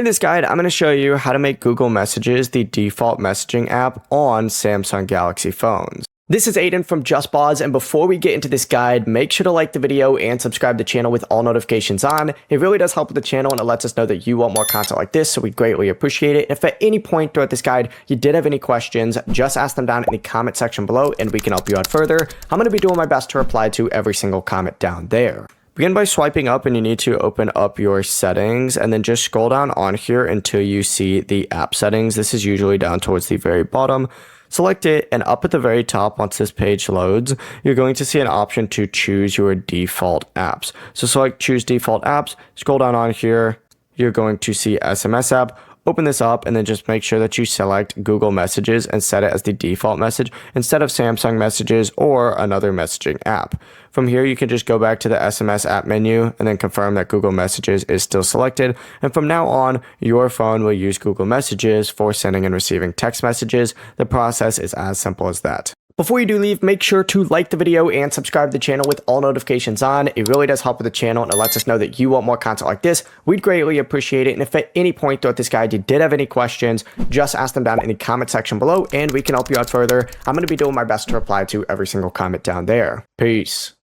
In this guide, I'm going to show you how to make Google Messages the default messaging app on Samsung Galaxy phones. This is Aiden from JustBoz, and before we get into this guide, make sure to like the video and subscribe to the channel with all notifications on. It really does help with the channel, and it lets us know that you want more content like this, so we greatly appreciate it. If at any point throughout this guide you did have any questions, just ask them down in the comment section below, and we can help you out further. I'm going to be doing my best to reply to every single comment down there. Begin by swiping up, and you need to open up your settings and then just scroll down on here until you see the app settings. This is usually down towards the very bottom. Select it, and up at the very top, once this page loads, you're going to see an option to choose your default apps. So select choose default apps, scroll down on here, you're going to see SMS app. Open this up and then just make sure that you select Google Messages and set it as the default message instead of Samsung Messages or another messaging app. From here, you can just go back to the SMS app menu and then confirm that Google Messages is still selected. And from now on, your phone will use Google Messages for sending and receiving text messages. The process is as simple as that. Before you do leave, make sure to like the video and subscribe to the channel with all notifications on. It really does help with the channel, and it lets us know that you want more content like this. We'd greatly appreciate it. And if at any point throughout this guide you did have any questions, just ask them down in the comment section below, and we can help you out further. I'm going to be doing my best to reply to every single comment down there. Peace.